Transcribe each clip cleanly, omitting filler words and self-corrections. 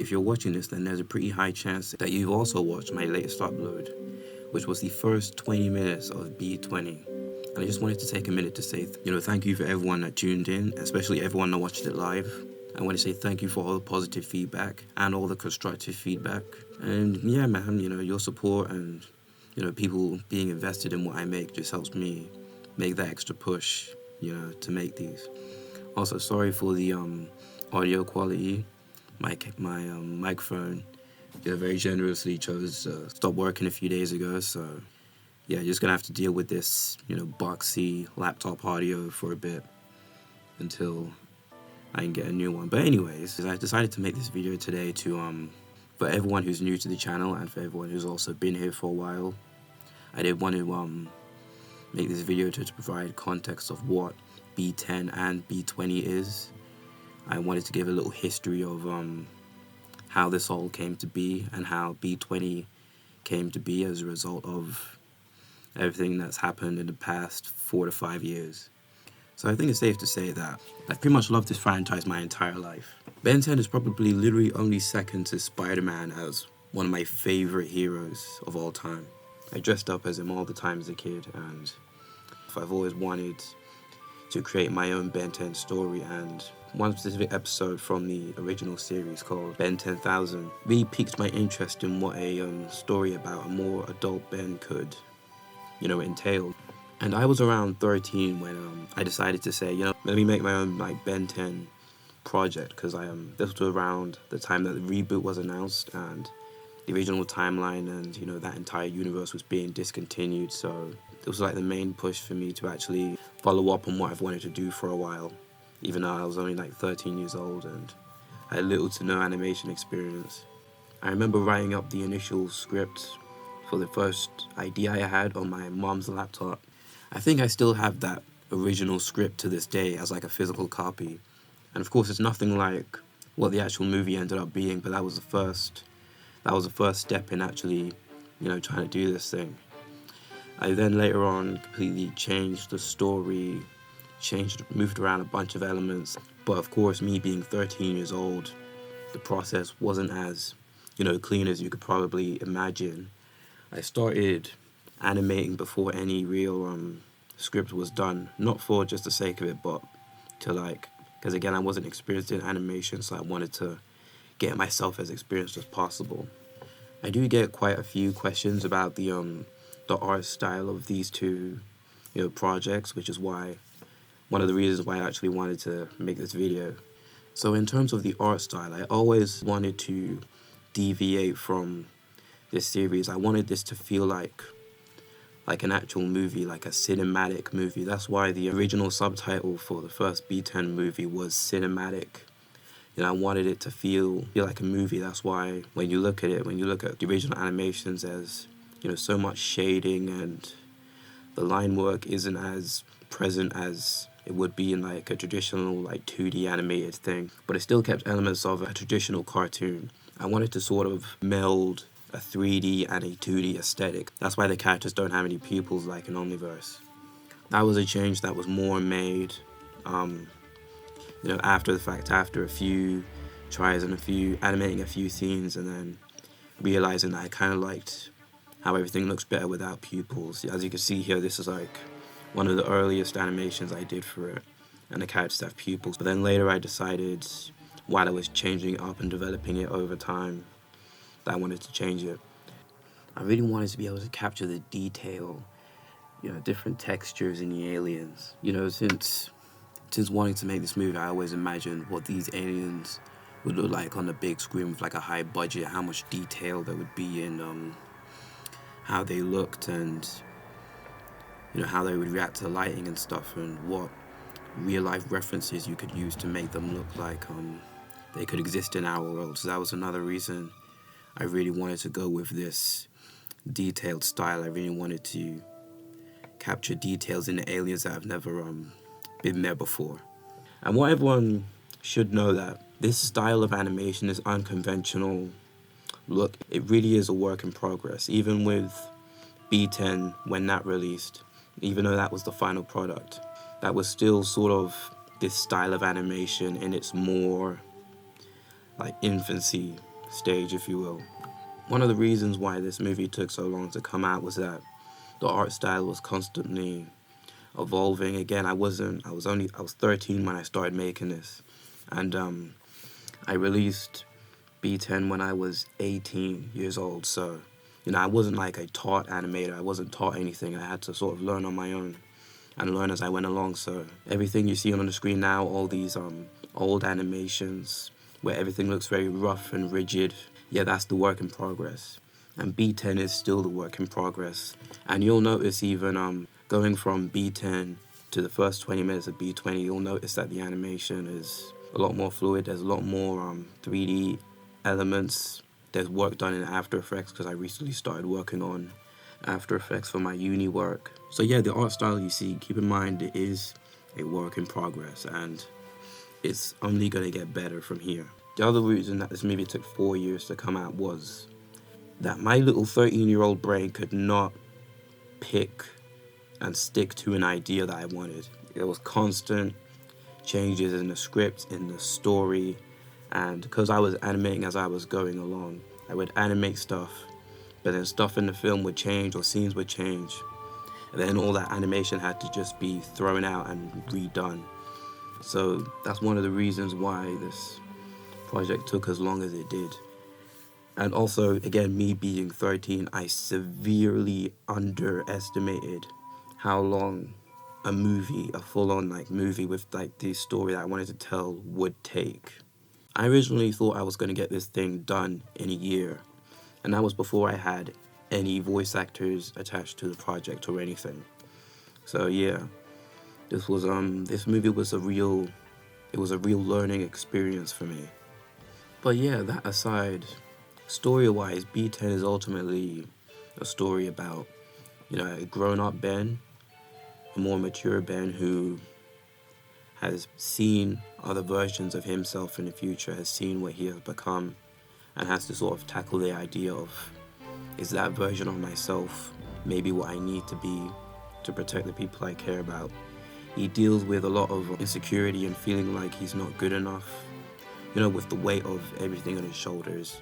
if you're watching this, then there's a pretty high chance that you've also watched my latest upload, which was the first 20 minutes of B20. And I just wanted to take a minute to say, thank you for everyone that tuned in, especially everyone that watched it live. I want to say thank you for all the positive feedback and all the constructive feedback. And yeah, man, your support and, people being invested in what I make just helps me make that extra push, to make these. Also, sorry for the audio quality. My microphone, very generously chose to stop working a few days ago, so yeah, just gonna have to deal with this, boxy laptop audio for a bit until I can get a new one. But anyways, I decided to make this video today to for everyone who's new to the channel and for everyone who's also been here for a while. I did want to make this video to provide context of what B10 and B20 is. I wanted to give a little history of how this all came to be and how B20 came to be as a result of everything that's happened in the past 4 to 5 years. So I think it's safe to say that I pretty much loved this franchise my entire life. Ben 10 is probably literally only second to Spider-Man as one of my favorite heroes of all time. I dressed up as him all the time as a kid, and I've always wanted to create my own Ben 10 story, and one specific episode from the original series called Ben 10,000 really piqued my interest in what a story about a more adult Ben could, entail. And I was around 13 when I decided to say, let me make my own Ben 10 project, because this was around the time that the reboot was announced and the original timeline and that entire universe was being discontinued. So it was like the main push for me to actually follow up on what I've wanted to do for a while, even though I was only 13 years old and I had little to no animation experience. I remember writing up the initial script for the first idea I had on my mom's laptop. I think I still have that original script to this day as a physical copy. And of course it's nothing like what the actual movie ended up being, but that was the first step in actually, trying to do this thing. I then later on completely changed the story, moved around a bunch of elements. But of course, me being 13 years old, the process wasn't as, clean as you could probably imagine. I started animating before any real script was done, not for just the sake of it, but to because again, I wasn't experienced in animation, so I wanted to get myself as experienced as possible. I do get quite a few questions about the art style of these two, projects, which is one of the reasons why I actually wanted to make this video. So in terms of the art style, I always wanted to deviate from this series. I wanted this to feel like an actual movie, like a cinematic movie. That's why the original subtitle for the first B10 movie was cinematic. I wanted it to feel like a movie. That's why when you look at the original animations, there's so much shading and the line work isn't as present as it would be in a traditional 2D animated thing, but it still kept elements of a traditional cartoon. I wanted to sort of meld a 3D and a 2D aesthetic. That's why the characters don't have any pupils like in Omniverse. That was a change that was more made after the fact, after a few tries and animating a few scenes, and then realizing that I kind of liked how everything looks better without pupils. As you can see here, this is one of the earliest animations I did for it, and the characters have pupils. But then later I decided, while I was changing it up and developing it over time, that I wanted to change it. I really wanted to be able to capture the detail, different textures in the aliens. Since wanting to make this movie, I always imagined what these aliens would look like on the big screen with a high budget, how much detail there would be in how they looked and how they would react to lighting and stuff, and what real life references you could use to make them look like they could exist in our world. So that was another reason I really wanted to go with this detailed style. I really wanted to capture details in the aliens that have never been there before. And what everyone should know, that this style of animation, this unconventional look, it really is a work in progress. Even with B10, when that released, even though that was the final product, that was still sort of this style of animation in its more infancy. stage, if you will. One of the reasons why this movie took so long to come out was that the art style was constantly evolving. Again, I was 13 when I started making this, and I released B10 when I was 18 years old. So, I wasn't like a taught animator. I wasn't taught anything. I had to sort of learn on my own and learn as I went along. So everything you see on the screen now, all these old animations where everything looks very rough and rigid, yeah, that's the work in progress. And B10 is still the work in progress. And you'll notice even going from B10 to the first 20 minutes of B20, you'll notice that the animation is a lot more fluid. There's a lot more 3D elements. There's work done in After Effects because I recently started working on After Effects for my uni work. So yeah, the art style you see, keep in mind it is a work in progress and it's only going to get better from here. The other reason that this movie took 4 years to come out was that my little 13-year-old brain could not pick and stick to an idea that I wanted. There was constant changes in the script, in the story, and because I was animating as I was going along, I would animate stuff, but then stuff in the film would change or scenes would change, and then all that animation had to just be thrown out and redone. So that's one of the reasons why this project took as long as it did. And also, again, me being 13, I severely underestimated how long a movie, a full-on movie with the story that I wanted to tell would take. I originally thought I was going to get this thing done in a year, and that was before I had any voice actors attached to the project or anything. So yeah, this movie was a real learning experience for me. But yeah, that aside, story-wise, B10 is ultimately a story about, a grown-up Ben, a more mature Ben who has seen other versions of himself in the future, has seen what he has become, and has to sort of tackle the idea of, is that version of myself maybe what I need to be to protect the people I care about? He deals with a lot of insecurity and feeling like he's not good enough, with the weight of everything on his shoulders,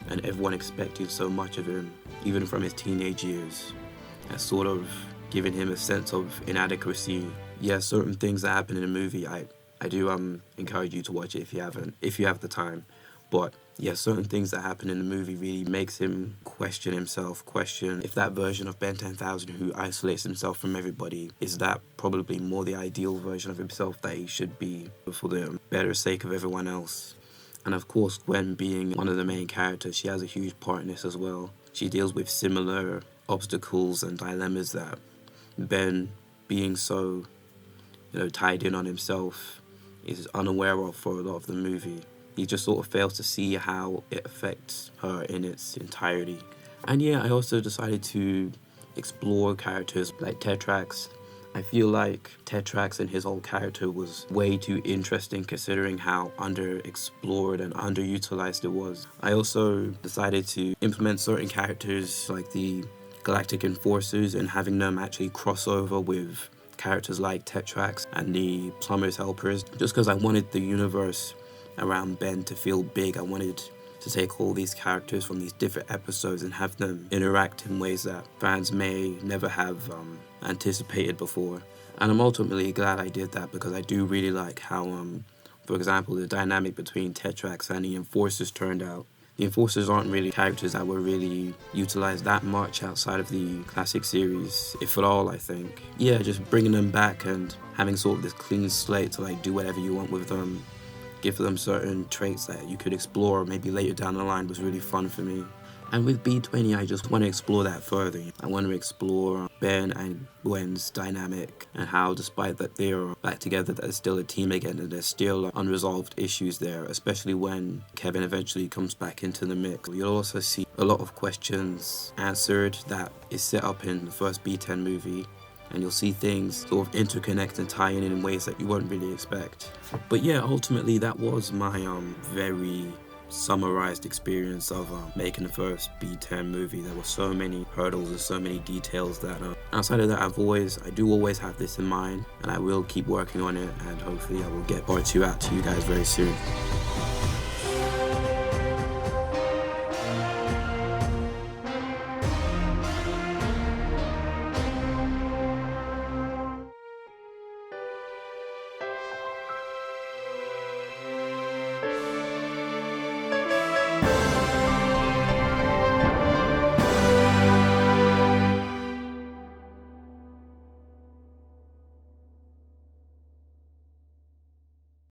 and everyone expecting so much of him, even from his teenage years, has sort of given him a sense of inadequacy. Yeah, certain things that happen in the movie, I do encourage you to watch it if you have the time. But yeah, certain things that happen in the movie really makes him question himself, question if that version of Ben 10,000 who isolates himself from everybody, is that probably more the ideal version of himself that he should be for the better sake of everyone else. And of course, Gwen being one of the main characters, she has a huge part in this as well. She deals with similar obstacles and dilemmas that Ben, being so, tied in on himself, is unaware of for a lot of the movie. He just sort of fails to see how it affects her in its entirety. And yeah, I also decided to explore characters like Tetrax. I feel like Tetrax and his whole character was way too interesting considering how underexplored and underutilized it was. I also decided to implement certain characters like the Galactic Enforcers and having them actually cross over with characters like Tetrax and the Plumber's Helpers, just because I wanted the universe around Ben to feel big. I wanted to take all these characters from these different episodes and have them interact in ways that fans may never have anticipated before. And I'm ultimately glad I did that because I do really like how, for example, the dynamic between Tetrax and the Enforcers turned out. The Enforcers aren't really characters that were really utilized that much outside of the classic series, if at all, I think. Yeah, just bringing them back and having sort of this clean slate to do whatever you want with them, give them certain traits that you could explore maybe later down the line was really fun for me. And with B20, I just want to explore that further. I want to explore Ben and Gwen's dynamic and how, despite that they're back together, they're still a team again and there's still unresolved issues there, especially when Kevin eventually comes back into the mix. You'll also see a lot of questions answered that is set up in the first B10 movie, and you'll see things sort of interconnect and tie in ways that you won't really expect. But yeah, ultimately that was my very summarized experience of making the first B10 movie. There were so many hurdles and so many details that outside of that I do always have this in mind, and I will keep working on it, and hopefully I will get part 2 out to you guys very soon.